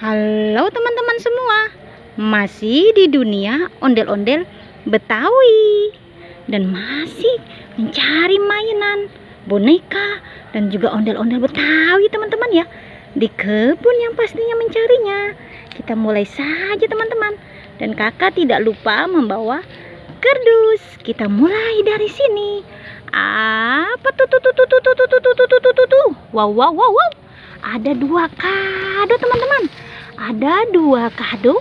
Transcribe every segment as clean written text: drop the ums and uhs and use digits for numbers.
Halo teman-teman semua, masih di dunia ondel-ondel Betawi dan masih mencari mainan, boneka dan juga ondel-ondel Betawi teman-teman ya, di kebun yang pastinya mencarinya. Kita mulai saja teman-teman, dan kakak tidak lupa membawa kardus. Kita mulai dari sini. Apa tuh? Wow, ada 2 kado teman-teman. Ada 2 kado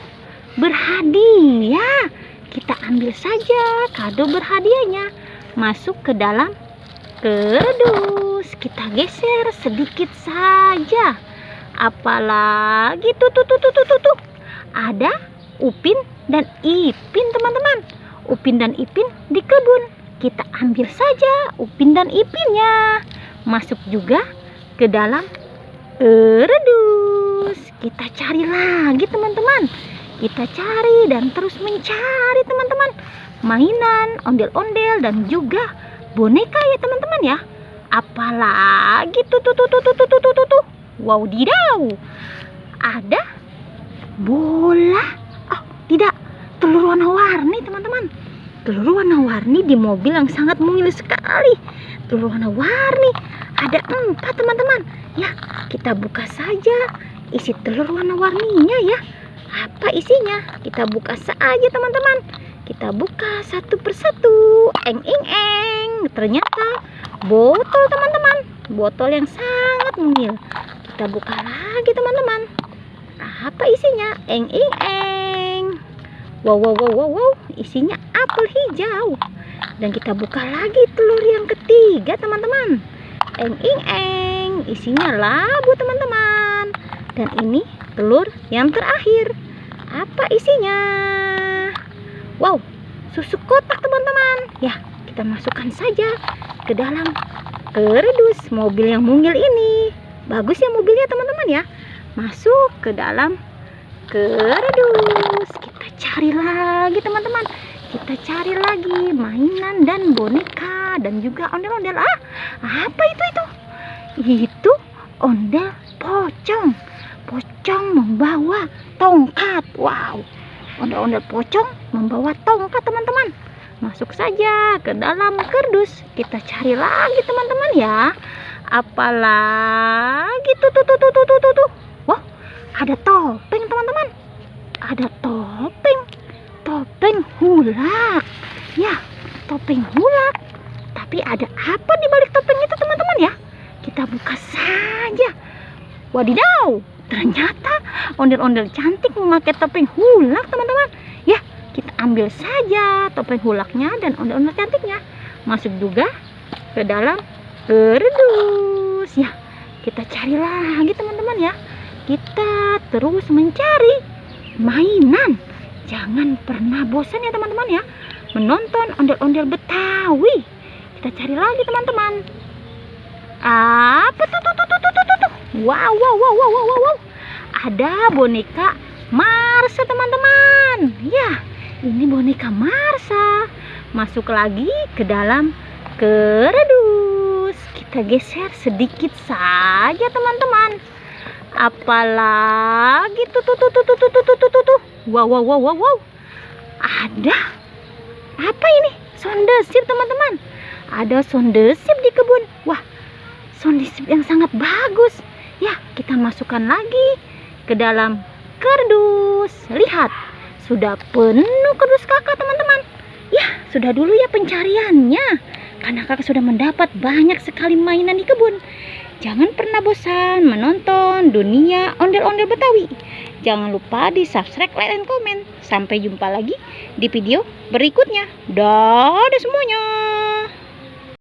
berhadiah. Kita ambil saja kado berhadiahnya, masuk ke dalam kardus. Kita geser sedikit saja. Apalagi tuh. Ada Upin dan Ipin teman-teman. Upin dan Ipin di kebun. Kita ambil saja Upin dan Ipinnya, masuk juga ke dalam kardus. Kita cari lagi teman-teman. Kita cari dan terus mencari teman-teman, mainan, ondel-ondel dan juga boneka ya teman-teman ya. Apalagi tuh. Wow, didau. Ada bola. Oh, tidak. Telur warna-warni teman-teman. Telur warna-warni di mobil yang sangat mungil sekali. Telur warna-warni ada 4 teman-teman. Ya, kita buka saja isi telur warna-warninya ya. Apa isinya? Kita buka saja teman-teman. Kita buka satu persatu. Eng. Ternyata botol teman-teman. Botol yang sangat mungil. Kita buka lagi teman-teman. Apa isinya? Eng. Wow. Isinya apel hijau. Dan kita buka lagi telur yang ketiga teman-teman. Eng. Isinya labu teman-teman. Dan ini telur yang terakhir. Apa isinya? Wow, susu kotak teman-teman. Ya, kita masukkan saja ke dalam kardus mobil yang mungil ini. Bagus ya mobilnya teman-teman ya. Masuk ke dalam kardus. Kita cari lagi teman-teman. Kita cari lagi mainan dan boneka dan juga ondel-ondel. Apa itu? Itu ondel pocong. Pocong membawa tongkat. Wow, ondel-ondel pocong membawa tongkat teman-teman. Masuk saja ke dalam kardus. Kita cari lagi teman-teman ya. Apalagi tuh. Wah, ada topeng teman-teman. Ada topeng hulak. Ya, topeng hulak. Tapi ada apa di balik topeng itu teman-teman ya? Kita buka saja. Wadidaw, ternyata ondel-ondel cantik memakai topeng hulak teman-teman. Ya, kita ambil saja topeng hulaknya dan ondel-ondel cantiknya. Masuk juga ke dalam kardus. Ya, kita cari lagi teman-teman ya. Kita terus mencari mainan. Jangan pernah bosan ya teman-teman ya, menonton ondel-ondel Betawi. Kita cari lagi teman-teman. Apa tuh? Wow. Ada boneka Marsa teman-teman. Ya, ini boneka Marsa. Masuk lagi ke dalam kardus. Kita geser sedikit saja teman-teman. Apalagi tuh. Wow. Ada apa ini? Sondesip teman-teman. Ada sondesip di kebun. Wah, sondesip yang sangat bagus. Ya, kita masukkan lagi ke dalam kardus. Lihat, sudah penuh kardus kakak teman-teman. Ya, sudah dulu ya pencariannya, karena kakak sudah mendapat banyak sekali mainan di kebun. Jangan pernah bosan menonton dunia ondel-ondel Betawi. Jangan lupa di subscribe, like, dan komen. Sampai jumpa lagi di video berikutnya. Dadah semuanya.